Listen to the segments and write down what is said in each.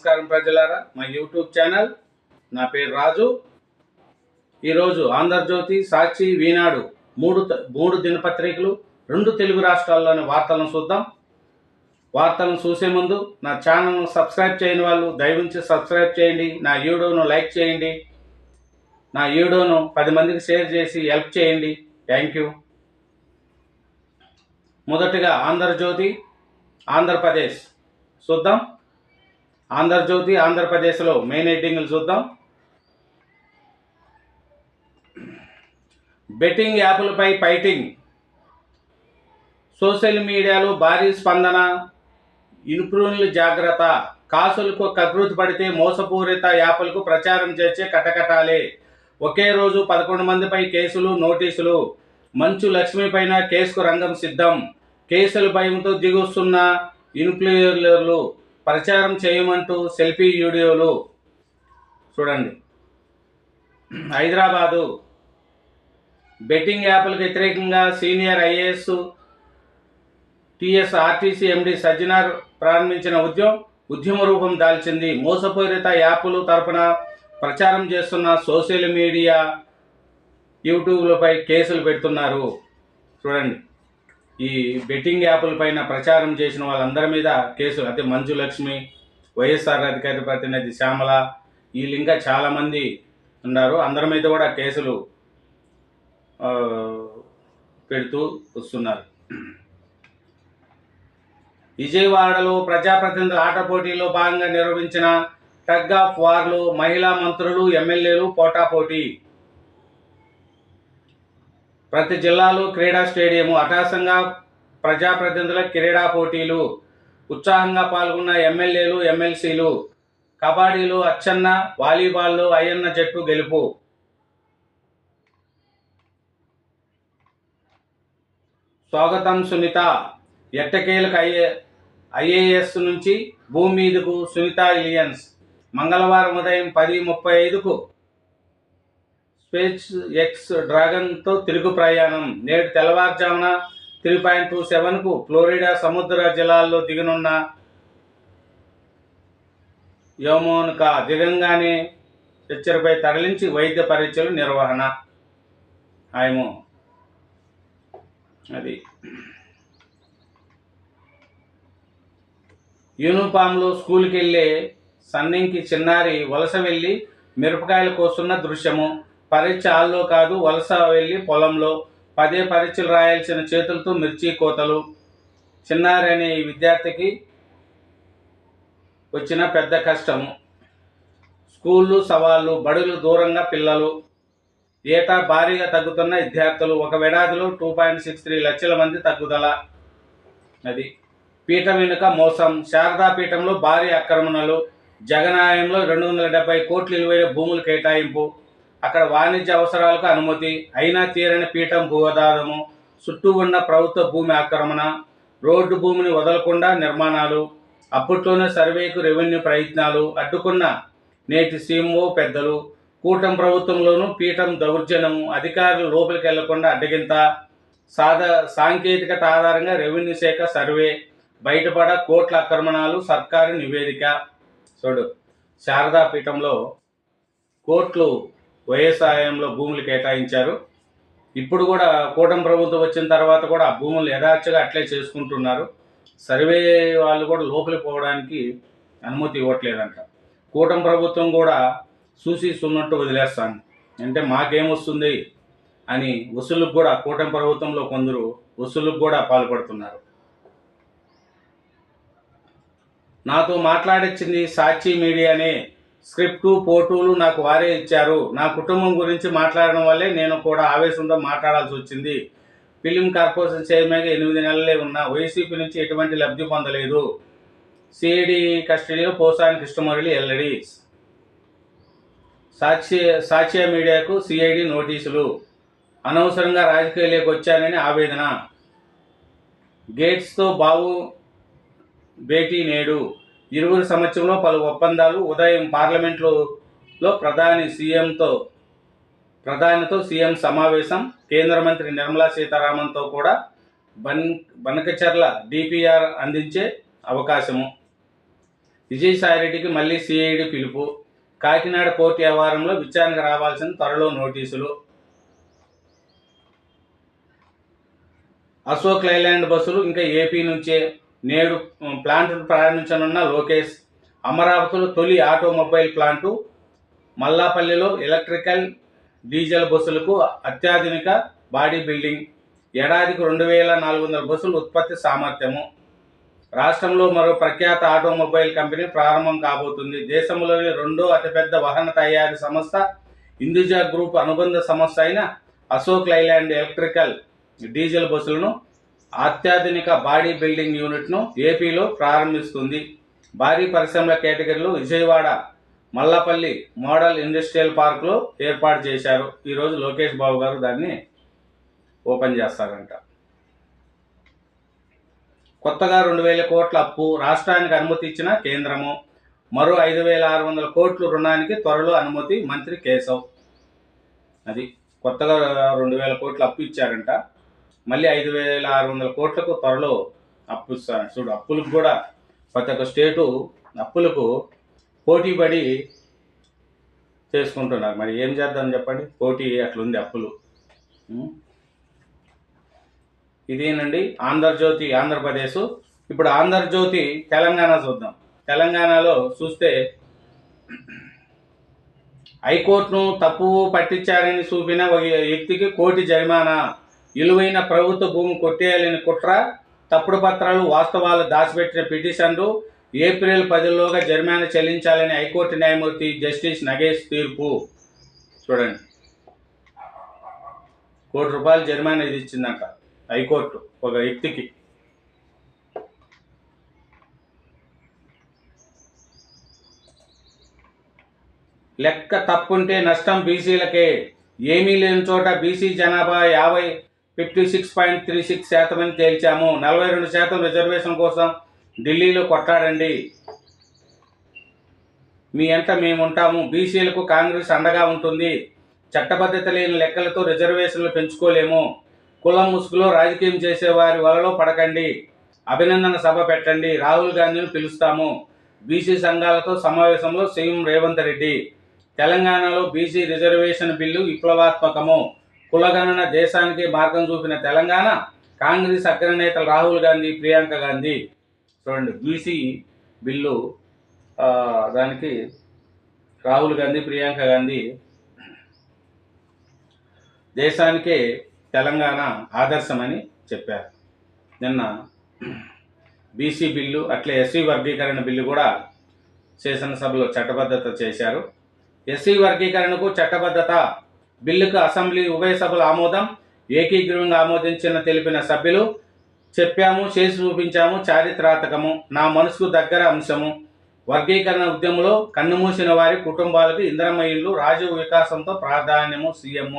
నమస్కారం ప్రజలారా, మా యూట్యూబ్ ఛానల్. నా పేరు రాజు. ఈరోజు ఆంధ్రజ్యోతి, సాక్షి, ఈనాడు మూడు దినపత్రికలు, 2 తెలుగు రాష్ట్రాల్లోని వార్తలను చూద్దాం. వార్తలను చూసే ముందు నా ఛానల్ను సబ్స్క్రైబ్ చేయని వాళ్ళు దయవుంచి సబ్స్క్రైబ్ చేయండి. నా వీడియోను లైక్ చేయండి. నా వీడియోను 10 మందికి షేర్ చేసి హెల్ప్ చేయండి. Thank you. మొదటిగా ఆంధ్రజ్యోతి, ఆంధ్రప్రదేశ్ చూద్దాం. ఆంధ్రజ్యోతి, ఆంధ్రప్రదేశ్లో మెయిన్ హెడ్డింగ్లు చూద్దాం. బెట్టింగ్ యాప్లపై ఫైటింగ్, సోషల్ మీడియాలో భారీ స్పందన, ఇన్ఫ్లుయెన్సర్ల జాగ్రత్త, కాసులకు కకృతి పడితే మోసపూరిత యాప్లకు ప్రచారం చేసే కటకటాలే. ఒకే రోజు 11 మందిపై కేసులు, నోటీసులు. మంచు లక్ష్మి పైన కేసుకు రంగం సిద్ధం. కేసుల భయంతో దిగొస్తున్న ఇన్ఫ్లుయెన్సర్లు ప్రచారం చేయమంటూ సెల్ఫీ వీడియోలు. చూడండి. హైదరాబాదు బెట్టింగ్ యాప్లకు వ్యతిరేకంగా సీనియర్ ఐఏఎస్ టీఎస్ఆర్టీసీ ఎండి సజ్జనార్ ప్రారంభించిన ఉద్యమ రూపం దాల్చింది. మోసపూరిత యాప్లు తరపున ప్రచారం చేస్తున్న సోషల్ మీడియా, యూట్యూబ్లపై కేసులు పెడుతున్నారు. చూడండి. ఈ బెట్టింగ్ యాప్ల పైన ప్రచారం చేసిన వాళ్ళందరి మీద కేసులు. అయితే మంచు లక్ష్మి, వైఎస్ఆర్ అధికార ప్రతినిధి శ్యామల, వీళ్ళు ఇంకా చాలామంది ఉన్నారు. అందరి మీద కూడా కేసులు పెడుతూ వస్తున్నారు. విజయవాడలో ప్రజాప్రతినిధుల ఆట పోటీలో భాగంగా నిర్వహించిన టగ్ ఆఫ్ వార్లో మహిళా మంత్రులు, ఎమ్మెల్యేలు పోటాపోటీ. ప్రతి జిల్లాలో క్రీడా స్టేడియము. అటాసంగా ప్రజాప్రతినిధుల క్రీడా పోటీలు. ఉత్సాహంగా పాల్గొన్న ఎమ్మెల్యేలు, ఎమ్మెల్సీలు. కబడ్డీలో అచ్చన్న, వాలీబాల్లో అయ్యన్న జట్టు గెలుపు. స్వాగతం సునీత, ఎట్టకేలకు ఐఏఎస్ నుంచి భూమి మీదకు సునీత విలియమ్స్. మంగళవారం ఉదయం 10:35కు స్పేస్ ఎక్స్ డ్రాగన్తో తిరుగు ప్రయాణం. నేడు తెల్లవారుజామున 3:27కు ఫ్లోరిడా సముద్ర జలాల్లో దిగనున్న యోమోనిక దిగంగానే చర్చపై తరలించి వైద్య పరీక్షలు నిర్వహణ. ఆయమో అది. యూనిఫామ్లో స్కూల్కి వెళ్ళే సన్నింకి చిన్నారి వలస వెళ్ళి మిరపకాయలు కోస్తున్న దృశ్యము. పరీక్ష హాల్లో కాదు, వలస వెళ్ళి పొలంలో. 10 పరీక్షలు రాయాల్సిన చేతులతో మిర్చి కోతలు. చిన్నారి అనే ఈ విద్యార్థికి వచ్చిన పెద్ద కష్టము. స్కూళ్ళు సవాళ్ళు, బడులు దూరంగా పిల్లలు. ఏటా భారీగా తగ్గుతున్న విద్యార్థులు. ఒక ఏడాదిలో 2.63 లక్షల మంది తగ్గుదల. అది. పీఠం వెనుక మోసం, శారదా పీఠంలో భారీ ఆక్రమణలు. జగనాయంలో 270 కోట్ల విలువైన భూములు కేటాయింపు. అక్కడ వాణిజ్య అవసరాలకు అనుమతి, అయినా తీరని పీఠం భూదాదము. చుట్టూ ఉన్న ప్రభుత్వ భూమి ఆక్రమణ. రోడ్డు భూమిని వదలకుండా నిర్మాణాలు. అప్పట్లోనే సర్వేకు రెవెన్యూ ప్రయత్నాలు అడ్డుకున్న నేటి సీఎంఓ పెద్దలు. కూటమి ప్రభుత్వంలోనూ పీఠం దౌర్జన్యము. అధికారులు లోపలికి వెళ్లకుండా అడ్డగింత. సాంకేతికత ఆధారంగా రెవెన్యూ శాఖ సర్వే. బయటపడ కోట్ల ఆక్రమణాలు. సర్కారు నివేదిక. చూడు. శారదా పీఠంలో కోట్లు వ్యవసాయంలో భూములు కేటాయించారు. ఇప్పుడు కూడా కూటమి ప్రభుత్వం వచ్చిన తర్వాత కూడా ఆ భూములు యథార్చగా అట్లే చేసుకుంటున్నారు. సర్వే వాళ్ళు కూడా లోపలికి పోవడానికి అనుమతి ఇవ్వట్లేదంట. కూటమి ప్రభుత్వం కూడా చూసి సున్నట్టు వదిలేస్తాను అంటే మాకేమొస్తుంది అని వసూలుకు కూడా కూటమి ప్రభుత్వంలో కొందరు వసూలుకు కూడా పాల్పడుతున్నారు. నాతో మాట్లాడించింది సాక్షి మీడియానే. స్క్రిప్టు, ఫోటోలు నాకు వారే ఇచ్చారు. నా కుటుంబం గురించి మాట్లాడడం వల్లే నేను కూడా ఆవేశంతో మాట్లాడాల్సి వచ్చింది. ఫిలిం కార్పొరేషన్ చైర్మన్గా 8 నెలలే ఉన్నా. వైసీపీ నుంచి ఎటువంటి లబ్ధి పొందలేదు. సిఐడి కస్టడీలో పోసాని కృష్ణమురళి ఎల్లడి. సాక్ష్య మీడియాకు సిఐడి నోటీసులు. అనవసరంగా రాజకీయాల్లోకి వచ్చానని ఆవేదన. గేట్స్తో బాబు భేటీ నేడు. ఇరువురు సమక్షంలో పలు ఒప్పందాలు. ఉదయం పార్లమెంట్లో ప్రధానితో సీఎం సమావేశం. కేంద్ర మంత్రి నిర్మలా సీతారామన్తో కూడా బనకచెర్ల డిపిఆర్ అందించే అవకాశము. విజయసాయిరెడ్డికి మళ్ళీ సిఐడి పిలుపు. కాకినాడ కోర్టు వ్యవహారంలో విచారణకు రావాల్సిన త్వరలో నోటీసులు. అశోక్ లైలాండ్ బస్సులు ఇంకా ఏపీ నుంచే నేడు ప్లాంట్ ప్రారంభించనున్న లోకేష్. అమరావతిలో తొలి ఆటోమొబైల్ ప్లాంటు. మల్లాపల్లిలో ఎలక్ట్రికల్ డీజిల్ బస్సులకు అత్యాధునిక బాడీ బిల్డింగ్. ఏడాదికి 2400 బస్సులు ఉత్పత్తి సామర్థ్యము. రాష్ట్రంలో మరో ప్రఖ్యాత ఆటోమొబైల్ కంపెనీ ప్రారంభం కాబోతుంది. దేశంలోని రెండో అతిపెద్ద వాహన తయారీ సంస్థ హిందూజా గ్రూప్ అనుబంధ సంస్థ అయిన అశోక్ లైలాండ్ ఎలక్ట్రికల్ డీజిల్ బస్సులను అత్యాధునిక బాడీ బిల్డింగ్ యూనిట్ను ఏపీలో ప్రారంభిస్తుంది. భారీ పరిశ్రమల కేటగిరీలో విజయవాడ మల్లపల్లి మోడల్ ఇండస్ట్రియల్ పార్క్లో ఏర్పాటు చేశారు. ఈరోజు లోకేష్ బాబు గారు దాన్ని ఓపెన్ చేస్తారంట. కొత్తగా 2000 కోట్ల అప్పు రాష్ట్రానికి అనుమతి ఇచ్చిన కేంద్రము. మరో 5600 కోట్ల రుణానికి త్వరలో అనుమతి. మంత్రి కేశవ్. అది కొత్తగా 2000 కోట్ల అప్పు ఇచ్చారంట. మళ్ళీ 5600 కోట్లకు త్వరలో అప్పు ఇస్తారు. చూడు, అప్పులకు కూడా ప్రతి ఒక్క స్టేటు అప్పులకు పోటీ పడి చేసుకుంటున్నారు. మరి ఏం చేద్దాం చెప్పండి, పోటీ అట్లుంది అప్పులు. ఇదేనండి ఆంధ్రజ్యోతి ఆంధ్రప్రదేశ్. ఇప్పుడు ఆంధ్రజ్యోతి తెలంగాణ చూద్దాం. తెలంగాణలో చూస్తే హైకోర్టును తప్పు పట్టించారని చూపిన ఒక వ్యక్తికి కోటి జరిమానా. విలువైన ప్రభుత్వ భూమి కొట్టేయాలని కుట్ర, తప్పుడు పత్రాలు వాస్తవాలు దాచిపెట్టిన పిటిషన్లు. ఏప్రిల్ 10లోగా జరిమానా చెల్లించాలని హైకోర్టు న్యాయమూర్తి జస్టిస్ నగేష్ తీర్పు. చూడండి, ₹1 కోటి జరిమానా ఇచ్చిందంట హైకోర్టు ఒక వ్యక్తికి. లెక్క తప్పుంటే నష్టం బీసీలకే. ఏమీ లేని చోట బీసీ జనాభా 56.36% అని తేల్చాము. 42% రిజర్వేషన్ కోసం ఢిల్లీలో కొట్లాడండి. మీ అంట మేముంటాము. బీసీలకు కాంగ్రెస్ అండగా ఉంటుంది. చట్టబద్ధత లేని లెక్కలతో రిజర్వేషన్లు పెంచుకోలేము. కులం ముసుగులో రాజకీయం చేసే వారి వలలో పడకండి. అభినందన సభ పెట్టండి. రాహుల్ గాంధీని పిలుస్తాము. బీసీ సంఘాలతో సమావేశంలో సీఎం రేవంత్ రెడ్డి. తెలంగాణలో బీసీ రిజర్వేషన్ బిల్లు విప్లవాత్మకము. కులగణన దేశానికి మార్గం చూపిన తెలంగాణ. కాంగ్రెస్ అగ్రనేతలు రాహుల్ గాంధీ, ప్రియాంక గాంధీ. చూడండి, బీసీ బిల్లు దానికి రాహుల్ గాంధీ, ప్రియాంక గాంధీ దేశానికే తెలంగాణ ఆదర్శమని చెప్పారు. నిన్న బీసీ బిల్లు అట్లే ఎస్సీ వర్గీకరణ బిల్లు కూడా శాసనసభలో చట్టబద్ధత చేశారు. ఎస్సీ వర్గీకరణకు చట్టబద్ధత బిల్లుకు అసెంబ్లీ ఉభయ సభల ఆమోదం. ఏకీగ్రీవంగా ఆమోదించిన తెలిపిన సభ్యులు. చెప్పాము, చేసి చూపించాము, చారిత్రాత్మకము, నా మనసుకు దగ్గర అంశము. వర్గీకరణ ఉద్యమంలో కన్నుమూసిన వారి కుటుంబాలకు ఇందిరమ్మ ఇల్లు, రాజీవ్ వికాసంతో ప్రాధాన్యము. సీఎం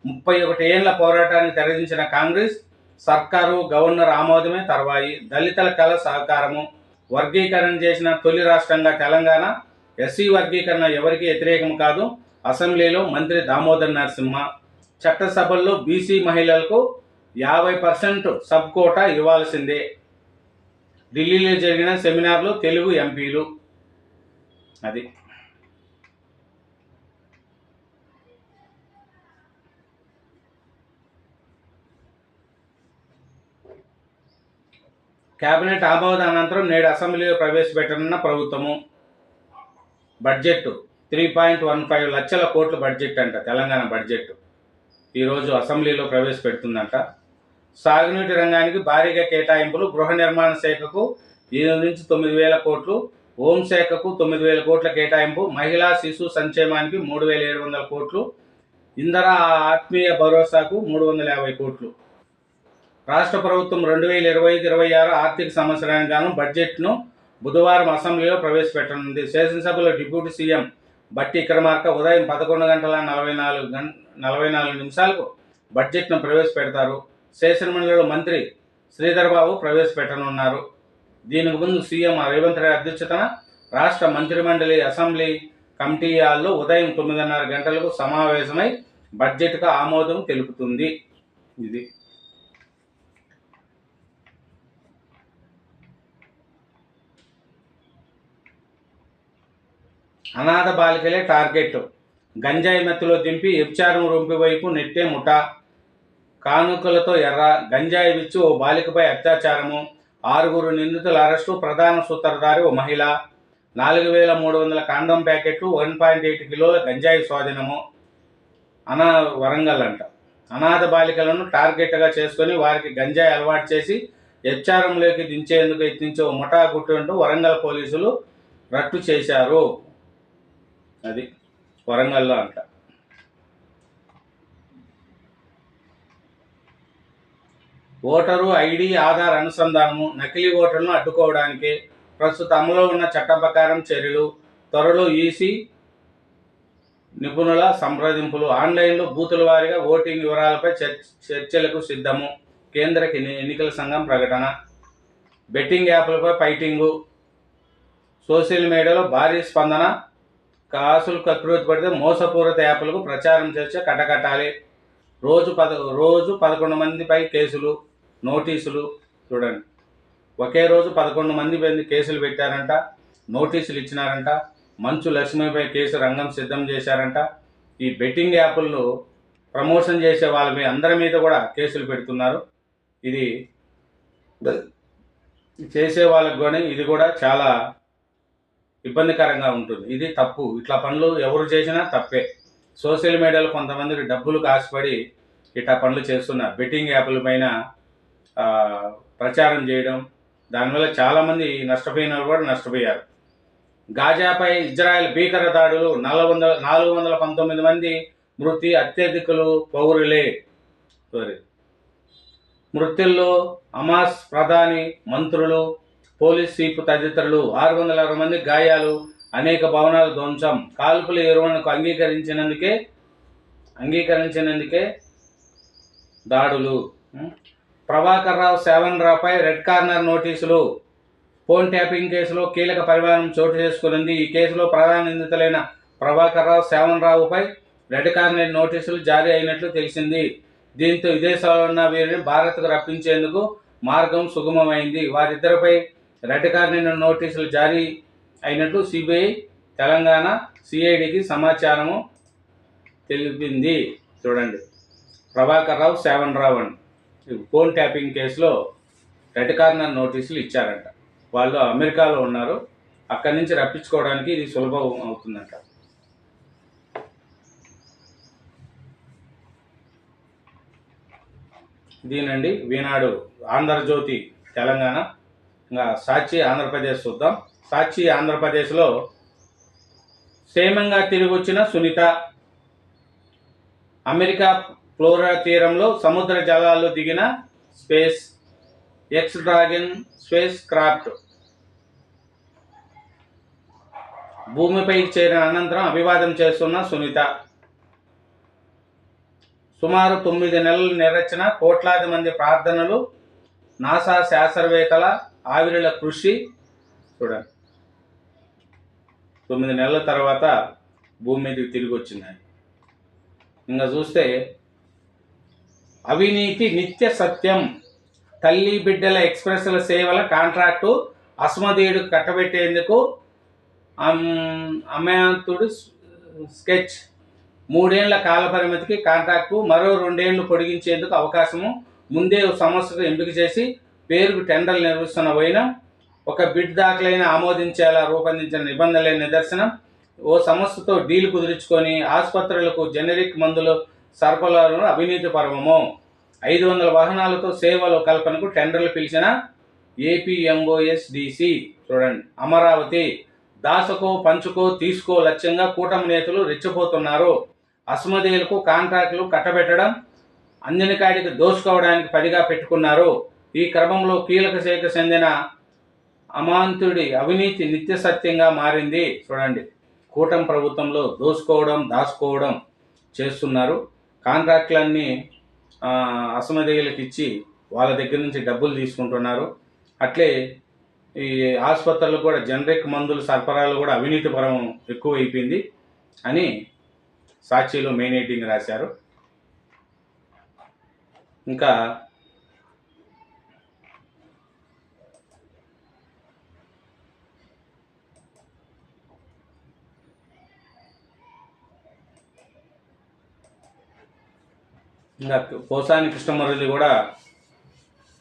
31 ఏళ్ల పోరాటానికి తెరదించిన కాంగ్రెస్ సర్కారు, గవర్నర్ ఆమోదమే తర్వాయి. దళితుల కళ సహకారము. వర్గీకరణ చేసిన తొలి రాష్ట్రంగా తెలంగాణ. ఎస్సీ వర్గీకరణ ఎవరికి వ్యతిరేకం కాదు. అసెంబ్లీలో మంత్రి దామోదర్ నరసింహ. చట్టసభల్లో బీసీ మహిళలకు 50% సబ్ కోటా ఇవ్వాల్సిందే. ఢిల్లీలో జరిగిన సెమినార్లో తెలుగు ఎంపీలు. అది కేబినెట్ ఆమోద అనంతరం నేడు అసెంబ్లీలో ప్రవేశపెట్టనున్న ప్రభుత్వము. బడ్జెట్ 3.15 లక్షల కోట్ల బడ్జెట్ అంట. తెలంగాణ బడ్జెట్ ఈరోజు అసెంబ్లీలో ప్రవేశపెడుతుందంట. సాగునీటి రంగానికి భారీగా కేటాయింపులు. గృహ నిర్మాణ శాఖకు 8 నుంచి 9,000 కోట్లు. హోంశాఖకు 9,000 కోట్ల కేటాయింపు. మహిళా శిశు సంక్షేమానికి 3,700 కోట్లు. ఇందిరా ఆత్మీయ భరోసాకు 350 కోట్లు. రాష్ట్ర ప్రభుత్వం 2025-26 ఆర్థిక సంవత్సరానికి గాను బడ్జెట్ను బుధవారం అసెంబ్లీలో ప్రవేశపెట్టనుంది. శాసనసభలో డిప్యూటీ సీఎం బట్టి విక్రమార్క ఉదయం 11:44 బడ్జెట్ను ప్రవేశపెడతారు. శాసనమండలిలో మంత్రి శ్రీధర్ బాబు ప్రవేశపెట్టనున్నారు. దీనికి ముందు సీఎం రేవంత్ రెడ్డి అధ్యక్షతన రాష్ట్ర మంత్రిమండలి అసెంబ్లీ కమిటీ హాల్లో ఉదయం 9:30 గంటలకు సమావేశమై బడ్జెట్కు ఆమోదం తెలుపుతుంది. ఇది అనాథ బాలికలే టార్గెట్. గంజాయి మత్తులో దింపి వ్యభిచారం రొంపి వైపు నెట్టే ముఠా. కానుకలతో ఎర్ర. గంజాయి విచ్చి ఓ బాలికపై అత్యాచారము. 6 నిందితుల అరెస్టు. ప్రధాన సూత్రధారి ఓ మహిళ. 4300 కాండోమ్ ప్యాకెట్లు, 1.8 కిలోల గంజాయి స్వాధీనము. వరంగల్ అంట. అనాథ బాలికలను టార్గెట్గా చేసుకొని వారికి గంజాయి అలవాటు చేసి వ్యభిచారంలోకి దించేందుకు యత్నించే ఓ ముఠా గుట్టు వరంగల్ పోలీసులు రట్టు చేశారు. అది వరంగల్లో అంట. ఓటరు ఐడి ఆధార్ అనుసంధానము. నకిలీ ఓటర్లను అడ్డుకోవడానికి ప్రస్తుత అమలులో ఉన్న చట్టం ప్రకారం చర్యలు. త్వరలో ఈసీ నిపుణుల సంప్రదింపులు. ఆన్లైన్లో బూతుల వారీగా ఓటింగ్ వివరాలపై చర్చలకు సిద్ధము. కేంద్ర ఎన్నికల సంఘం ప్రకటన. Betting యాప్లపై fighting. సోషల్ మీడియాలో భారీ స్పందన. కాసులు కకృతి పడితే మోసపూరిత యాప్లకు ప్రచారం చేస్తే కట్టకట్టాలి. రోజు 11 మందిపై కేసులు, నోటీసులు. చూడండి, ఒకే రోజు 11 మంది కేసులు పెట్టారంట, నోటీసులు ఇచ్చినారంట. మంచు లక్ష్మిపై కేసు రంగం సిద్ధం చేశారంట. ఈ బెట్టింగ్ యాప్లను ప్రమోషన్ చేసే వాళ్ళ అందరి మీద కూడా కేసులు పెడుతున్నారు. ఇది చేసే వాళ్ళకు కానీ ఇది కూడా చాలా ఇబ్బందికరంగా ఉంటుంది. ఇది తప్పు. ఇట్లా పనులు ఎవరు చేసినా తప్పే. సోషల్ మీడియాలో కొంతమంది డబ్బులు కాసుపడి ఇట్లా పనులు చేస్తున్నారు. బెట్టింగ్ యాప్ల పైన ప్రచారం చేయడం, దానివల్ల చాలామంది నష్టపోయిన వాళ్ళు కూడా నష్టపోయారు. గాజాపై ఇజ్రాయెల్ భీకర దాడులు. 419 మంది మృతి. అత్యధికులు పౌరులే. మృతుల్లో హమాస్ ప్రధాని, మంత్రులు, పోలీస్ చీఫ్ తదితరులు. 660 మంది గాయాలు. అనేక భవనాలు ధ్వంసం. కాల్పుల విరమణకు అంగీకరించినందుకే దాడులు. ప్రభాకర్ రావు, శ్రావణ్ రావుపై రెడ్ కార్నర్ నోటీసులు. ఫోన్ ట్యాపింగ్ కేసులో కీలక పరిమాణం చోటు చేసుకున్నది. ఈ కేసులో ప్రధాన నిందితులైన ప్రభాకర్ రావు, శ్రావణ్ రావుపై రెడ్ కార్నర్ నోటీసులు జారీ అయినట్లు తెలిసింది. దీంతో విదేశాల్లో ఉన్న వీరిని భారత్కు రప్పించేందుకు మార్గం సుగమమైంది. వారిద్దరిపై రెడ్ కార్నర్ నోటీసులు జారీ అయినట్లు సిబిఐ, తెలంగాణ సిఐడికి సమాచారము తెలిపింది. చూడండి, ప్రభాకర్ రావు, శ్రావణ్ రావు అని ఫోన్ ట్యాపింగ్ కేసులో రెడ్ కార్నర్ నోటీసులు ఇచ్చారంట. వాళ్ళు అమెరికాలో ఉన్నారు. అక్కడి నుంచి రప్పించుకోవడానికి ఇది సులభం అవుతుందంట. దీనండి ఈనాడు, ఆంధ్రజ్యోతి తెలంగాణ, ఇంకా సాక్షి ఆంధ్రప్రదేశ్ చూద్దాం. సాక్షి ఆంధ్రప్రదేశ్లో క్షేమంగా తిరిగి వచ్చిన సునీత. అమెరికా ఫ్లోరిడా తీరంలో సముద్ర జలాల్లో దిగిన SpaceX Dragon spacecraft భూమిపైకి చేరిన అనంతరం అభివాదం చేస్తున్న సునీత. సుమారు 9 నెలలు నిరచన, కోట్లాది మంది ప్రార్థనలు, నాసా శాస్త్రవేత్తల ఆవిరిల కృషి. చూడండి, 9 నెలల తర్వాత భూమి మీదకి తిరిగి వచ్చింది. ఇంకా చూస్తే అవినీతి నిత్య సత్యం. తల్లి బిడ్డల ఎక్స్ప్రెస్ల సేవల కాంట్రాక్టు అస్మదీయుడు కట్టబెట్టేందుకు అమాంతుడు స్కెచ్. 3 ఏళ్ల కాల పరిమితికి కాంట్రాక్టు మరో 2 ఏళ్లు పొడిగించేందుకు అవకాశము. ముందే సంస్థకు ఎంపిక చేసి పేరుకు టెండర్లు నిర్వహిస్తున్న వైనం ఒక బిడ్ దాఖలైన ఆమోదించేలా రూపొందించిన నిబంధనలే నిదర్శనం. ఓ సంస్థతో డీల్ కుదుర్చుకొని ఆసుపత్రులకు జెనరిక్ మందులు సరఫరాలను అవినీతి పర్వము. 500 వాహనాలతో సేవల కల్పనకు టెండర్లు పిలిచిన ఏపీఎంఓఎస్డిసి. చూడండి, అమరావతి దాసకో పంచుకో తీసుకో లక్ష్యంగా కూటమి నేతలు రెచ్చిపోతున్నారు. అస్మదీయులకు కాంట్రాక్టులు కట్టబెట్టడం, అందిన కాడికి దోచుకోవడానికి పనిగా పెట్టుకున్నారు. ఈ క్రమంలో కీలక శాఖకు చెందిన అమాంతుడి అవినీతి నిత్య సత్యంగా మారింది. చూడండి, కూటమి ప్రభుత్వంలో దాచుకోవడం చేస్తున్నారు. కాంట్రాక్టులన్నీ అసమధేయులకు ఇచ్చి వాళ్ళ దగ్గర నుంచి డబ్బులు తీసుకుంటున్నారు. అట్లే ఈ ఆసుపత్రులకు కూడా జనరిక్ మందుల సరఫరాలు కూడా అవినీతి పరం ఎక్కువ అయిపోయింది అని సాక్షిలో మెయిన్ ఎడిటింగ్ రాశారు. ఇంకా ఇంకా పోసాని కృష్ణమురళి కూడా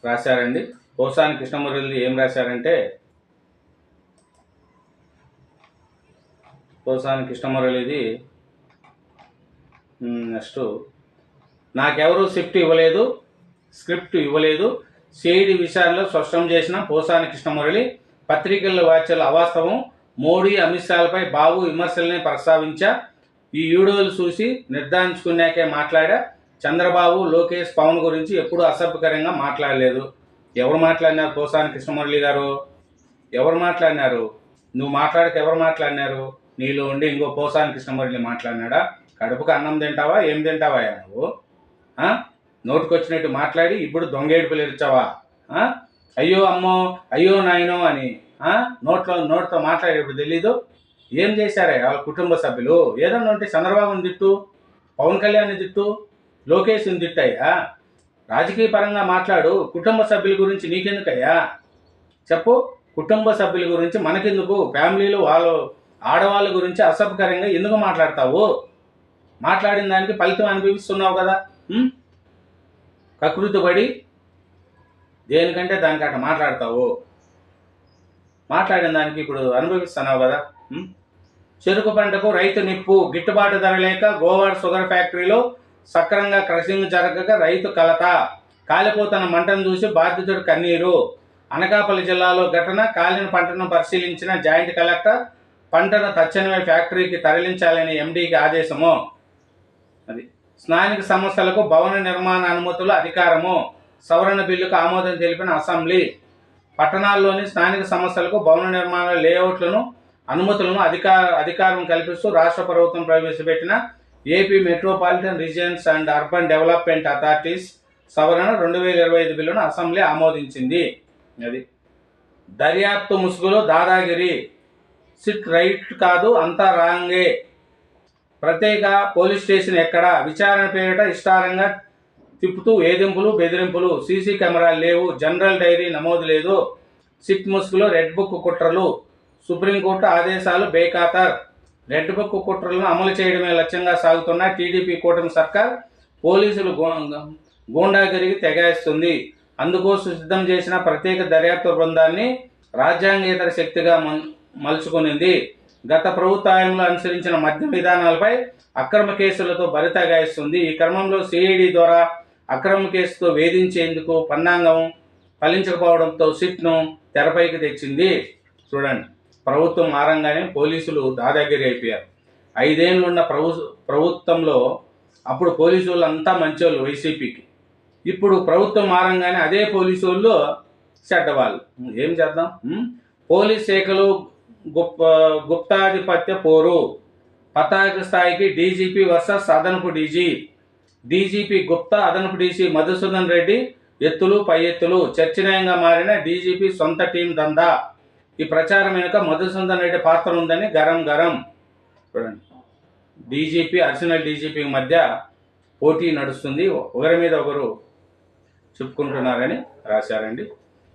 రాశారండి. పోసాని కృష్ణమురళి ఏం రాశారంటే, పోసాని కృష్ణమురళిది నెక్స్ట్, నాకెవరూ స్క్రిప్ట్ ఇవ్వలేదు సిఐడి విషయాల్లో స్పష్టం చేసిన పోసాని కృష్ణమురళి. పత్రికల్లో వ్యాఖ్యలు అవాస్తవం. మోడీ అమిత్ షాలపై బాబు విమర్శల్ని ప్రస్తావించా. ఈ వీడియోలు చూసి నిర్ధారించుకున్నాకే మాట్లాడా. చంద్రబాబు, లోకేష్, పవన్ గురించి ఎప్పుడూ అసభ్యకరంగా మాట్లాడలేదు. ఎవరు మాట్లాడినారు? పోసాని కృష్ణమురళి గారు ఎవరు మాట్లాడినారు? నువ్వు మాట్లాడక ఎవరు మాట్లాడినారు? నీలో ఉండి ఇంకో పోసాని కృష్ణమురళి మాట్లాడినాడా? కడుపుకు అన్నం తింటావా? ఏం తింటావా నువ్వు? నోటుకొచ్చినట్టు మాట్లాడి ఇప్పుడు దొంగేడుపులు ఇచ్చావా? అయ్యో అమ్మో, అయ్యో నాయనో అని నోటితో మాట్లాడేప్పుడు తెలీదు. ఏం చేశారా వాళ్ళ కుటుంబ సభ్యులు? ఏదన్నా ఉంటే చంద్రబాబుని తిట్టు, పవన్ కళ్యాణ్ని తిట్టు, లోకేష్ని తిట్టయ్యా. రాజకీయ పరంగా మాట్లాడు. కుటుంబ సభ్యుల గురించి నీకెందుకయ్యా? చెప్పు. కుటుంబ సభ్యుల గురించి మనకెందుకు? ఫ్యామిలీలో ఆడవాళ్ళ గురించి అసభ్యకరంగా ఎందుకు మాట్లాడతావు? మాట్లాడిన దానికి ఫలితం అనుభవిస్తున్నావు కదా. కకృతి పడి దేనికంటే దానికి అట్లా మాట్లాడతావు. మాట్లాడిన దానికి ఇప్పుడు అనుభవిస్తున్నావు కదా. చెరుకు పంటకు రైతు నిప్పు. గిట్టుబాటు ధర లేక గోవాడ షుగర్ ఫ్యాక్టరీలో సక్రంగా క్రషింగ్ జరగక రైతు కలత. కాలిపోతున్న మంటను చూసి బాధితుడు కన్నీరు. అనకాపల్లి జిల్లాలో ఘటన. కాలిన పంటను పరిశీలించిన జాయింట్ కలెక్టర్ పంటను తక్షణమే ఫ్యాక్టరీకి తరలించాలని ఎండీకి ఆదేశము. అది స్థానిక సంస్థలకు భవన నిర్మాణ అనుమతులు అధికారము. సవరణ బిల్లుకు ఆమోదం తెలిపిన అసెంబ్లీ. పట్టణాల్లోని స్థానిక సంస్థలకు భవన నిర్మాణ లేఅవుట్లను అనుమతులను అధికారం కల్పిస్తూ రాష్ట్ర ప్రభుత్వం ప్రవేశపెట్టిన AP metropolitan regions and urban development authorities సవరణ 2025 బిల్లును అసెంబ్లీ ఆమోదించింది. అది దర్యాప్తు ముసుగులో దాదాగిరి. సిట్ రైట్ కాదు, అంతా రాంగే. ప్రత్యేక పోలీస్ స్టేషన్ ఎక్కడ? విచారణ పేరిట ఇష్టారంగా తిప్పుతూ వేధింపులు, బెదిరింపులు. సీసీ కెమెరాలు లేవు. జనరల్ డైరీ నమోదు లేదు. సిట్ ముసుగులో రెడ్ బుక్ కుట్రలు. సుప్రీంకోర్టు ఆదేశాలు బేఖాతర్. రెడ్ బుక్ కుట్రలను అమలు చేయడమే లక్ష్యంగా సాగుతున్న టీడీపీ కూటమి సర్కార్ పోలీసులు గూండాగిరికి తెగేస్తుంది. అందుకోసం సిద్ధం చేసిన ప్రత్యేక దర్యాప్తు బృందాన్ని రాజ్యాంగేతర శక్తిగా మలుచుకునింది. గత ప్రభుత్వంలో అనుసరించిన మద్యం విధానాలపై అక్రమ కేసులతో బరితెగాయిస్తుంది. ఈ క్రమంలో సిఐడి ద్వారా అక్రమ కేసుతో వేధించేందుకు పన్నాంగం ఫలించకపోవడంతో సిట్ను తెరపైకి తెచ్చింది. చూడండి, ప్రభుత్వం మారంగానే పోలీసులు దాదాగిరి అయిపోయారు. 5 ఏళ్ళున్న ప్రభుత్వంలో అప్పుడు పోలీసు వాళ్ళు అంతా మంచోళ్ళు వైసీపీకి. ఇప్పుడు ప్రభుత్వం మారంగానే అదే పోలీసు వాళ్ళు చెడ్డవాళ్ళు. ఏం చేద్దాం? పోలీస్ శాఖలు గుప్తాధిపత్య పోరు. పతాక స్థాయికి డీజీపీ వర్సెస్ అదనపు డీజీపీ గుప్తా, అదనపు డీజీ మధుసూదన్ రెడ్డి ఎత్తులు పై ఎత్తులు. చర్చనీయంగా మారిన డీజీపీ సొంత టీం దందా. ఈ ప్రచారం వెనుక మధుసూదన్ రెడ్డి పాత్ర ఉందని గరం. చూడండి, డీజీపీ, అడిషనల్ డీజీపీ మధ్య పోటీ నడుస్తుంది. ఒకరి మీద ఒకరు చెప్పుకుంటున్నారని రాశారండి.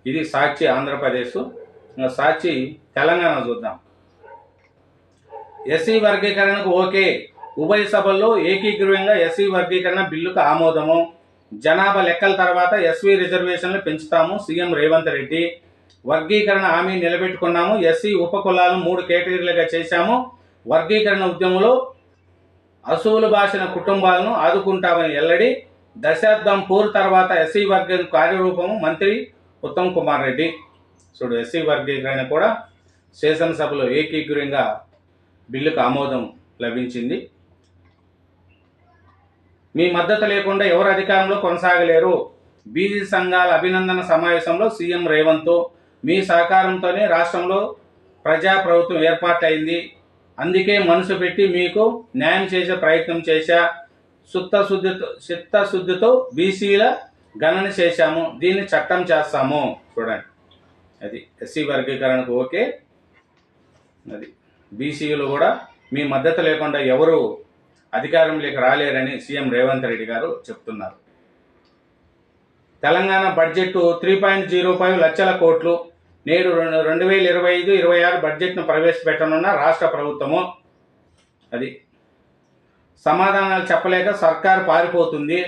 ఇది సాక్షి ఆంధ్రప్రదేశ్. సాక్షి తెలంగాణ చూద్దాం. ఎస్సీ వర్గీకరణకు ఓకే. ఉభయ సభల్లో ఏకీకృతంగా ఎస్సీ వర్గీకరణ బిల్లుకు ఆమోదము. జనాభా లెక్కల తర్వాత ఎస్సీ రిజర్వేషన్లు పెంచుతాము సీఎం రేవంత్ రెడ్డి. వర్గీకరణ హామీ నిలబెట్టుకున్నాము. ఎస్సీ ఉపకులాలను 3 కేటగిరీలుగా చేశాము. వర్గీకరణ ఉద్యమంలో అసూలు బాసిన కుటుంబాలను ఆదుకుంటామని వెల్లడి. దశాబ్దం పూర్ తర్వాత ఎస్సీ వర్గం కార్యరూపము మంత్రి ఉత్తమ్ కుమార్ రెడ్డి. చూడు, ఎస్సీ వర్గీకరణ కూడా శాసనసభలో ఏకీకృతంగా బిల్లుకు ఆమోదం లభించింది. మీ మద్దతు లేకుండా ఎవరు అధికారంలో కొనసాగలేరు. బీసీ సంఘాల అభినందన సమావేశంలో సీఎం రేవంత్. మీ సహకారంతోనే రాష్ట్రంలో ప్రజాప్రభుత్వం ఏర్పాటైంది. అందుకే మనసు పెట్టి మీకు న్యాయం చేసే ప్రయత్నం చేశా. చిత్తశుద్ధితో బీసీల గణన చేశాము. దీన్ని చట్టం చేస్తాము. చూడండి, అది ఎస్సీ వర్గీకరణకు ఓకే. అది బీసీలు కూడా మీ మద్దతు లేకుండా ఎవరు అధికారంలోకి రాలేరని సీఎం రేవంత్ రెడ్డి గారు చెప్తున్నారు. తెలంగాణ బడ్జెట్ 3.05 లక్షల కోట్లు. నేడు 2025-26 బడ్జెట్ను ప్రవేశపెట్టనున్న రాష్ట్ర ప్రభుత్వము. అది సమాధానాలు చెప్పలేక సర్కారు పారిపోతుంది.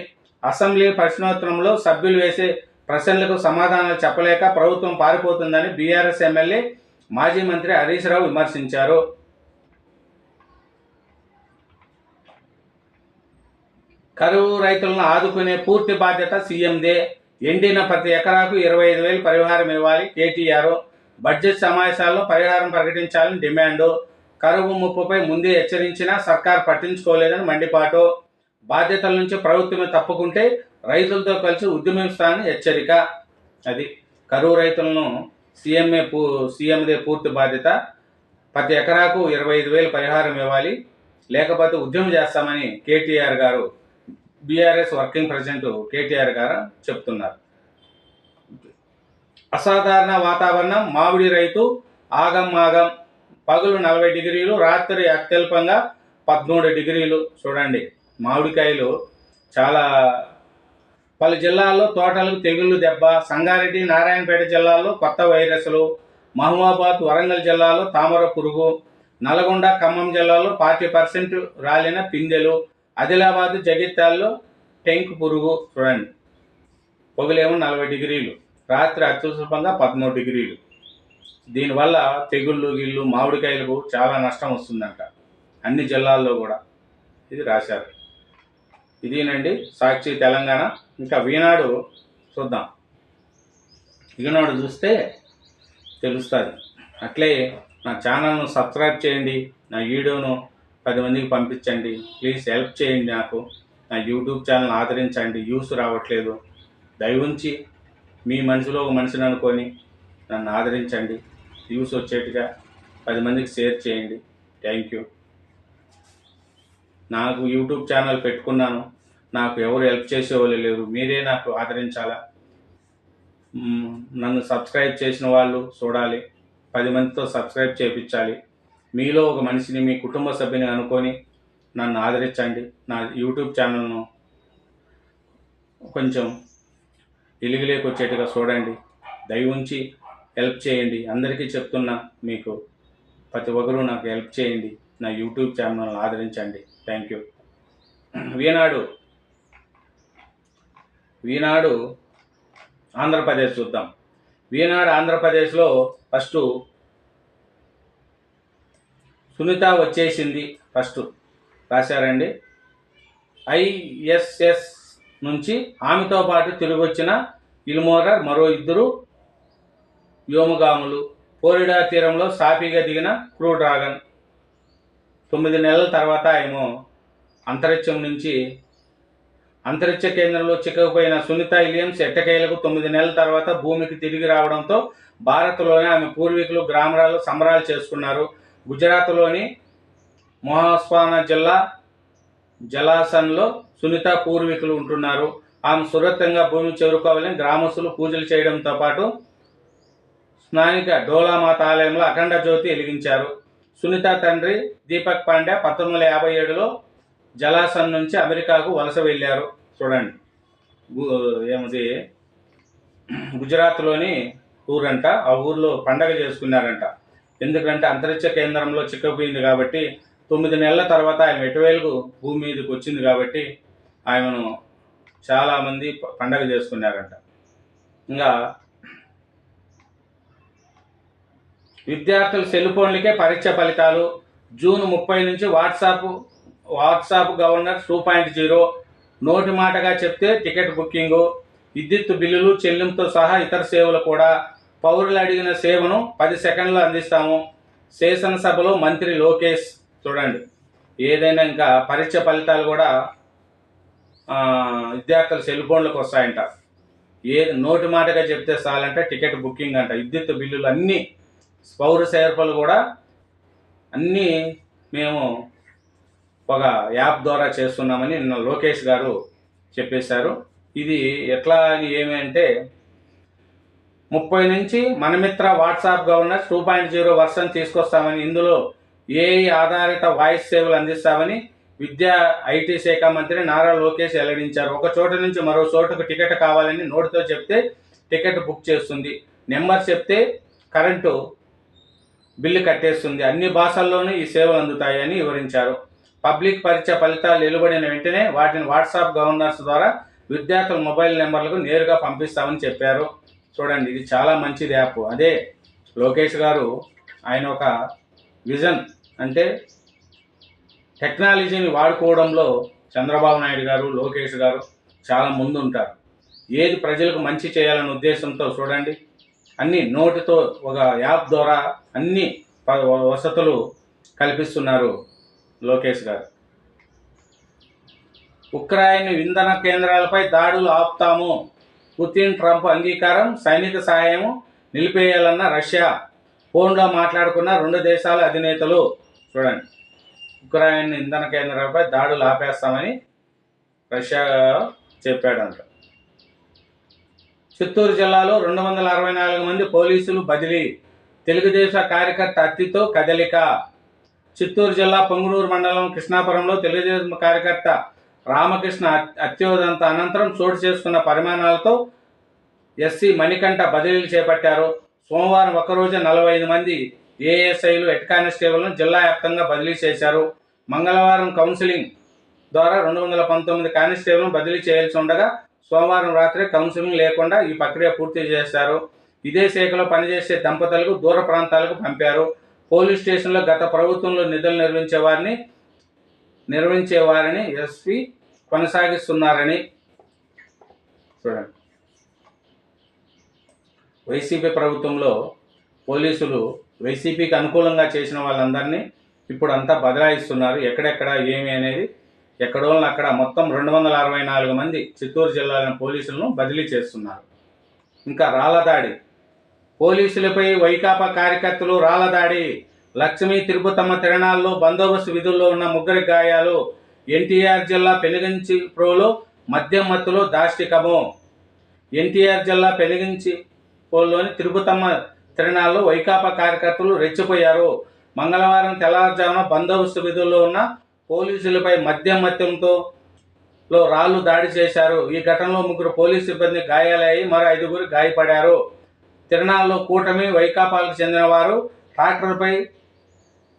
అసెంబ్లీ ప్రశ్నోత్తరంలో సభ్యులు వేసే ప్రశ్నలకు సమాధానాలు చెప్పలేక ప్రభుత్వం పారిపోతుందని బీఆర్ఎస్ ఎమ్మెల్యే మాజీ మంత్రి హరీష్ రావు విమర్శించారు. కరువు రైతులను ఆదుకునే పూర్తి బాధ్యత సీఎందే. ఎండిన ప్రతి ఎకరాకు 25,000 పరిహారం ఇవ్వాలి కేటీఆర్. బడ్జెట్ సమావేశాల్లో పరిహారం ప్రకటించాలని డిమాండు. కరువు ముప్పుపై ముందే హెచ్చరించినా సర్కార్ పట్టించుకోలేదని మండిపాటు. బాధ్యతల నుంచి ప్రభుత్వమే తప్పుకుంటే రైతులతో కలిసి ఉద్యమిస్తానని హెచ్చరిక. అది కరువు రైతులను సీఎందే పూర్తి బాధ్యత. ప్రతి ఎకరాకు 25,000 పరిహారం ఇవ్వాలి, లేకపోతే ఉద్యమం చేస్తామని కేటీఆర్ గారు, బీఆర్ఎస్ వర్కింగ్ ప్రెసిడెంట్ కేటీఆర్ గారు చెప్తున్నారు. అసాధారణ వాతావరణం, మామిడి రైతు ఆగం. పగలు 40 డిగ్రీలు, రాత్రి అత్యల్పంగా 13 డిగ్రీలు. చూడండి, మామిడికాయలు చాలా. పలు జిల్లాల్లో తోటలకు తెగుళ్లు దెబ్బ. సంగారెడ్డి, నారాయణపేట జిల్లాల్లో కొత్త వైరస్లు. మహబూబాబాద్, వరంగల్ జిల్లాలో తామర పురుగు. నల్గొండ, ఖమ్మం జిల్లాలో 40% రాలిన పిందెలు. ఆదిలాబాద్, జగిత్యాల్లో టెంక్ పురుగు. చూడండి, పొగలేమో 40 డిగ్రీలు, రాత్రి అత్యల్పంగా 13 డిగ్రీలు. దీనివల్ల తెగుళ్ళు మామిడికాయలకు చాలా నష్టం వస్తుందంట అన్ని జిల్లాల్లో కూడా. ఇది రాశారు. ఇదేనండి సాక్షి తెలంగాణ. ఇంకా ఈనాడు చూద్దాం. ఈనాడు చూస్తే తెలుస్తుంది. అట్లే నా ఛానల్ను సబ్స్క్రైబ్ చేయండి, నా వీడియోను 10 మందికి పంపించండి. ప్లీజ్ హెల్ప్ చేయండి, నాకు నా యూట్యూబ్ ఛానల్ ఆదరించండి. వ్యూస్ రావట్లేదు. దయవుంచి మీ మనసులో ఒక మనిషిని అనుకొని నన్ను ఆదరించండి. వ్యూస్ వచ్చేట్టుగా 10 మందికి షేర్ చేయండి. Thank you. నాకు యూట్యూబ్ ఛానల్ పెట్టుకున్నాను, నాకు ఎవరు హెల్ప్ చేసేవాళ్ళు లేరు. మీరే నాకు ఆదరించాలా. నన్ను సబ్స్క్రైబ్ చేసిన వాళ్ళు చూడాలి, 10 మందితో సబ్స్క్రైబ్ చేయించాలి. మీలో ఒక మనిషిని, మీ కుటుంబ సభ్యుని అనుకొని నన్ను ఆదరించండి. నా యూట్యూబ్ ఛానల్ను కొంచెం వెలుగులోకి వచ్చేట్టుగా చూడండి. దయవుంచి హెల్ప్ చేయండి. అందరికీ చెప్తున్నా, మీకు ప్రతి ఒక్కరూ నాకు హెల్ప్ చేయండి. నా యూట్యూబ్ ఛానల్ను ఆదరించండి. Thank you. ఈనాడు ఆంధ్రప్రదేశ్ చూద్దాం. ఈనాడు ఆంధ్రప్రదేశ్లో ఫస్ట్ సునీత వచ్చేసింది. ఫస్ట్ రాశారండి. ఐఎస్ఎస్ నుంచి ఆమెతో పాటు తిరిగి వచ్చిన ఇల్మోర మరో 2 వ్యోమగాములు. ఫ్లోరిడా తీరంలో సాఫీగా దిగిన క్రూ డ్రాగన్. 9 నెలల తర్వాత ఏమో అంతరిక్ష కేంద్రంలో చిక్కుకుపోయిన సునీత విలియమ్స్ ఎట్టకేలకు 9 నెలల తర్వాత భూమికి తిరిగి రావడంతో భారత్లోని ఆమె పూర్వీకులు గ్రామాల్లో సంబరాలు చేసుకున్నారు. గుజరాత్లోని మొహాస్వానా జిల్లా జలాసన్లో సునీత పూర్వీకులు ఉంటున్నారు. ఆమె సురక్షితంగా భూమి చేరుకోవాలని గ్రామస్తులు పూజలు చేయడంతో పాటు స్థానిక డోలామాత ఆలయంలో అఖండ జ్యోతి వెలిగించారు. సునీత తండ్రి దీపక్ పాండ్యా 1957లో జలాసన్ నుంచి అమెరికాకు వలస వెళ్ళారు. చూడండి, ఏమిటి గుజరాత్లోని ఊరంట. ఆ ఊర్లో పండగ చేసుకున్నారంట. ఎందుకంటే అంతరిక్ష కేంద్రంలో చిక్కుపోయింది కాబట్టి 9 నెలల తర్వాత ఆయన ఎటువేలకు భూమి మీదకి వచ్చింది కాబట్టి ఆయనను చాలామంది పండగ చేసుకున్నారంట. ఇంకా విద్యార్థుల సెల్ ఫోన్లకే పరీక్ష ఫలితాలు. జూన్ 30 నుంచి వాట్సాప్ గవర్నర్ 2.0. నోటి మాటగా చెప్తే టికెట్ బుకింగు, విద్యుత్ బిల్లులు చెల్లింపుతో సహా ఇతర సేవలు కూడా. పౌరులు అడిగిన సేవను 10 సెకండ్లు అందిస్తాము. శాసనసభలో మంత్రి లోకేష్. చూడండి, ఏదైనా ఇంకా పరీక్ష ఫలితాలు కూడా విద్యార్థుల సెల్ ఫోన్లకు వస్తాయంట. నోటి మాటగా చెప్తే చాలంటే టికెట్ బుకింగ్ అంట. విద్యుత్ బిల్లులు అన్నీ, పౌర సేవలు కూడా అన్నీ మేము ఒక యాప్ ద్వారా చేస్తున్నామని నిన్న లోకేష్ గారు చెప్పేశారు. ఇది ఎట్లా అని ఏమి అంటే 30 నుంచి మనమిత్ర వాట్సాప్ గవర్నర్ 2.0 వర్షన్ తీసుకొస్తామని, ఇందులో ఏఐ ఆధారిత వాయిస్ సేవలు అందిస్తామని విద్యా ఐటీ శాఖ మంత్రి నారా లోకేష్ వెల్లడించారు. ఒక చోటు నుంచి మరో చోటుకు టికెట్ కావాలని నోటితో చెప్తే టికెట్ బుక్ చేస్తుంది. నెంబర్ చెప్తే కరెంటు బిల్లు కట్టేస్తుంది. అన్ని భాషల్లోనూ ఈ సేవలు అందుతాయని వివరించారు. పబ్లిక్ పరీక్ష ఫలితాలు వెలువడిన వెంటనే వాటిని వాట్సాప్ గవర్నర్స్ ద్వారా విద్యార్థుల మొబైల్ నెంబర్లకు నేరుగా పంపిస్తామని చెప్పారు. చూడండి, ఇది చాలా మంచిది యాప్. అదే లోకేష్ గారు ఆయన ఒక విజన్ అంటే టెక్నాలజీని వాడుకోవడంలో చంద్రబాబు నాయుడు గారు, లోకేష్ గారు చాలా ముందుంటారు. ఏది ప్రజలకు మంచి చేయాలనే ఉద్దేశంతో చూడండి అన్ని నోటితో ఒక యాప్ ద్వారా అన్ని వసతులు కల్పిస్తున్నారు లోకేష్ గారు. ఉక్రెయిన్ ఇంధన కేంద్రాలపై దాడులు ఆపుతాము, పుతిన్ ట్రంప్ అంగీకారం, సైనిక సహాయం నిలిపేయాలన్న రష్యా, ఫోన్లో మాట్లాడుకున్న రెండు దేశాల అధినేతలు. చూడండి, ఉక్రెయిన్ ఇంధన కేంద్రాలపై దాడులు ఆపేస్తామని రష్యా చెప్పాడంట. చిత్తూరు జిల్లాలో 264 మంది పోలీసులు బదిలీ, తెలుగుదేశం కార్యకర్త హత్యతో కదలిక. చిత్తూరు జిల్లా పొంగునూరు మండలం కృష్ణాపురంలో తెలుగుదేశం కార్యకర్త రామకృష్ణ హత్యోదంత అనంతరం చోటు చేసుకున్న పరిమాణాలతో ఎస్సీ మణికంఠ బదిలీలు చేపట్టారు. సోమవారం ఒక్కరోజు 45 మంది ఏఎస్ఐలు, హెడ్ కానిస్టేబుల్ను జిల్లా వ్యాప్తంగా బదిలీ చేశారు. మంగళవారం కౌన్సిలింగ్ ద్వారా 219 కానిస్టేబుల్ను బదిలీ చేయాల్సి ఉండగా సోమవారం రాత్రి కౌన్సిలింగ్ లేకుండా ఈ ప్రక్రియ పూర్తి చేశారు. ఇదే శాఖలో పనిచేసే దంపతులకు దూర ప్రాంతాలకు పంపారు. పోలీస్ స్టేషన్లో గత ప్రభుత్వంలో నిధులు నిర్వహించేవారిని ఎస్పీ కొనసాగిస్తున్నారని. చూడండి, వైసీపీ ప్రభుత్వంలో పోలీసులు వైసీపీకి అనుకూలంగా చేసిన వాళ్ళందరినీ ఇప్పుడు అంతా బదలాయిస్తున్నారు. ఎక్కడెక్కడ ఏమి అనేది ఎక్కడో అక్కడ మొత్తం 264 మంది చిత్తూరు జిల్లాలోని పోలీసులను బదిలీ చేస్తున్నారు. ఇంకా రాళ్లదాడి, పోలీసులపై వైకాపా కార్యకర్తలు రాళ్లదాడి. లక్ష్మీ తిరుపతమ్మ తిరణాల్లో బందోబస్తు విధుల్లో ఉన్న 3 గాయాలు. ఎన్టీఆర్ జిల్లా పెనుగంచిప్రోలో మద్యం మత్తులో దాష్టికము. ఎన్టీఆర్ జిల్లా పెనుగంచిప్రోలోని తిరుపతమ్మ తిరణాల్లో వైకాపా కార్యకర్తలు రెచ్చిపోయారు. మంగళవారం తెల్లవారుజామున బందోబస్తు విధుల్లో ఉన్న పోలీసులపై మద్యం మత్యంతో రాళ్లు దాడి చేశారు. ఈ ఘటనలో 3 పోలీసు సిబ్బంది గాయాలయ్యి మరో 5 గాయపడ్డారు. తిరణాల్లో కూటమి వైకాపాలకు చెందిన వారు ట్రాక్టర్పై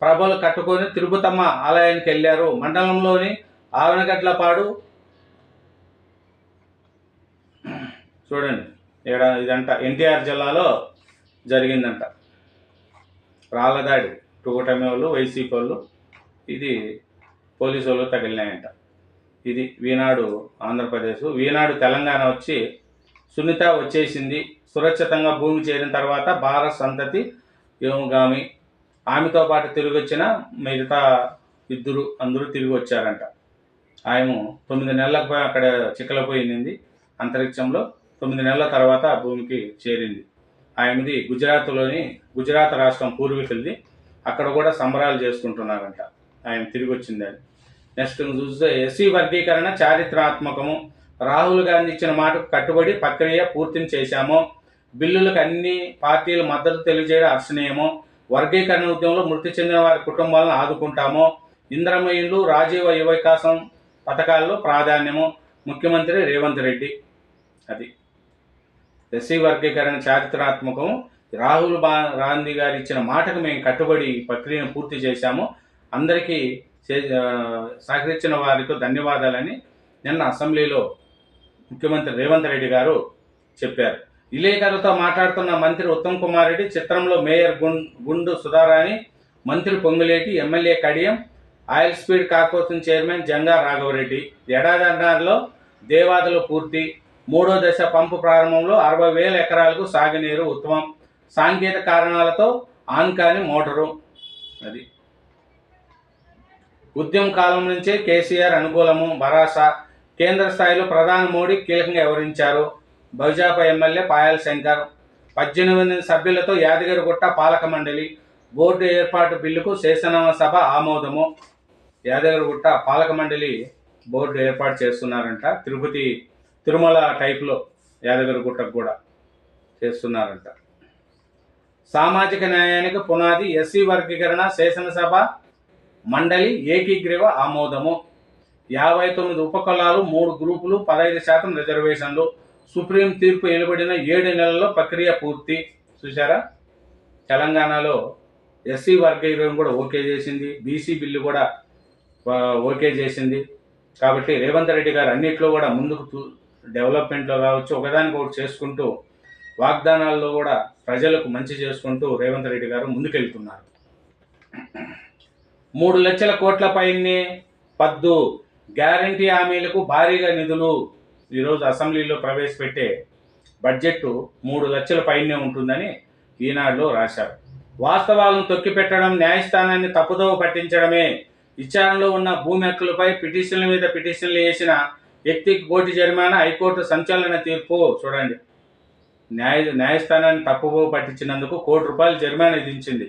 ప్రభలు కట్టుకొని తిరుపతమ్మ ఆలయానికి వెళ్లారు. మండలంలోని ఆవనగడ్లపాడు చూడండి, ఇదంట ఎన్టీఆర్ జిల్లాలో జరిగిందంట రాళ్లదాడి. కూటమి వాళ్ళు, వైసీపీ వాళ్ళు, ఇది పోలీసు వాళ్ళు తగిలినాయంట. ఇది ఈనాడు ఆంధ్రప్రదేశ్. ఈనాడు తెలంగాణ వచ్చి సునీత వచ్చేసింది, సురక్షితంగా భూమి చేరిన తర్వాత భారత్ సంతతి యోగామి, ఆమెతో పాటు తిరిగి వచ్చిన మిగతా అందరూ తిరిగి వచ్చారంట. ఆమె 9 నెలలకు అక్కడ చిక్కలపోయింది అంతరిక్షంలో. 9 నెలల తర్వాత భూమికి చేరింది. ఆమెది గుజరాత్ రాష్ట్రం పూర్వీకులది. అక్కడ కూడా సంబరాలు చేసుకుంటున్నారంట ఆయన తిరిగి వచ్చిందని. నెక్స్ట్ చూస్తే ఎస్సీ వర్గీకరణ చారిత్రాత్మకము, రాహుల్ గాంధీ ఇచ్చిన మాటకు కట్టుబడి ప్రక్రియ పూర్తిని చేశాము, బిల్లులకు అన్ని పార్టీలు మద్దతు తెలియజేయడం హర్షణీయము, వర్గీకరణ ఉద్యమంలో మృతి చెందిన వారి కుటుంబాలను ఆదుకుంటాము, ఇందిరమ్మ ఇల్లు, రాజీవ యువ వికాసం పథకాల్లో ప్రాధాన్యము, ముఖ్యమంత్రి రేవంత్ రెడ్డి. అది ఎస్సీ వర్గీకరణ చారిత్రాత్మకం, రాహుల్ గాంధీ గారు ఇచ్చిన మాటకు మేము కట్టుబడి ప్రక్రియను పూర్తి చేశాము, అందరికీ సహకరించిన వారికి ధన్యవాదాలని నిన్న అసెంబ్లీలో ముఖ్యమంత్రి రేవంత్ రెడ్డి గారు చెప్పారు. విలేకరులతో మాట్లాడుతున్న మంత్రి ఉత్తమ్ కుమార్ రెడ్డి చిత్రంలో మేయర్ గుండు సుధారాణి, మంత్రి Ponguleti, MLA Kadiyam, oil speed corporation chairman Janga Raghavareddy. ఏడాదిన్నరలో దేవాదులు పూర్తి, 3వ దశ పంపు ప్రారంభంలో 60,000 ఎకరాలకు సాగునీరు ఉత్తమం, సాంకేతిక కారణాలతో ఆన్ కాని మోటారు. అది ఉద్యమ కాలం నుంచే కేసీఆర్ అనుకూలము, భరోసా, కేంద్ర స్థాయిలో ప్రధాని మోడీ కీలకంగా వ్యవహరించారు. బైజాపా ఎమ్మెల్యే పాయల్ శంకర్, 18 సభ్యులతో యాదగిరిగుట్ట పాలక మండలి బోర్డు ఏర్పాటు బిల్లుకు శాసనసభ ఆమోదము. యాదగిరిగుట్ట పాలక మండలి బోర్డు ఏర్పాటు చేస్తున్నారంట. తిరుమల టైప్లో యాదగిరిగుట్టకు కూడా చేస్తున్నారంట. సామాజిక న్యాయానికి పునాది ఎస్సీ వర్గీకరణ, శాసనసభ మండలి ఏకీగ్రీవ ఆమోదము. 59 ఉపకులాలు, 3 గ్రూపులు, 15% రిజర్వేషన్లు. సుప్రీం తీర్పు వెలువడిన 7 నెలల్లో ప్రక్రియ పూర్తి. చూసారా, తెలంగాణలో ఎస్సీ వర్గీకరణ కూడా ఓకే చేసింది, బీసీ బిల్లు కూడా ఓకే చేసింది. కాబట్టి రేవంత్ రెడ్డి గారు అన్నిట్లో కూడా ముందుకు డెవలప్మెంట్లో కావచ్చు, ఒకదానికి ఒకటి చేసుకుంటూ వాగ్దానాల్లో కూడా ప్రజలకు మంచి చేసుకుంటూ రేవంత్ రెడ్డి గారు ముందుకెళ్తున్నారు. 3 లక్షల కోట్ల పైనే పద్దు గ్యారంటీ హామీలకు భారీగా నిధులు. ఈరోజు అసెంబ్లీలో ప్రవేశపెట్టే బడ్జెట్ 3 లక్షల పైనే ఉంటుందని ఈనాడులో రాశారు. వాస్తవాలను తొక్కిపెట్టడం, న్యాయస్థానాన్ని తప్పుదోవ పట్టించడమే. విచారణలో ఉన్న భూమి హక్కులపై పిటిషన్ల మీద పిటిషన్లు వేసిన వ్యక్తికి కోటి జరిమానా. హైకోర్టు సంచలన తీర్పు. చూడండి, న్యాయస్థానాన్ని తప్పుదోవ పట్టించినందుకు ₹1 జరిమానా విధించింది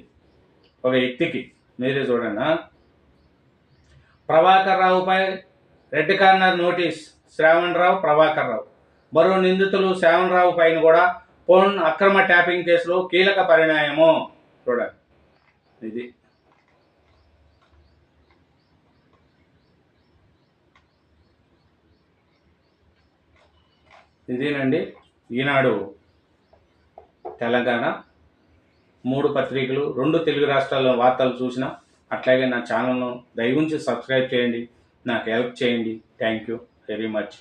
ఒక వ్యక్తికి. మీరే చూడండి. ప్రభాకర్ రావుపై red corner notice. Shravan Rao, Prabhakar Rao మరో నిందితులు. శ్రావణ్ రావు పైన కూడా ఫోన్ అక్రమ ట్యాపింగ్ కేసులో కీలక పరిణామము. చూడండి, ఇదేనండి ఈనాడు తెలంగాణ 3 పత్రికలు, 2 తెలుగు రాష్ట్రాల్లో వార్తలు చూసిన. అట్లాగే నా ఛానల్ను దయవుంచి సబ్స్క్రైబ్ చేయండి, నాకు హెల్ప్ చేయండి. Thank you very much.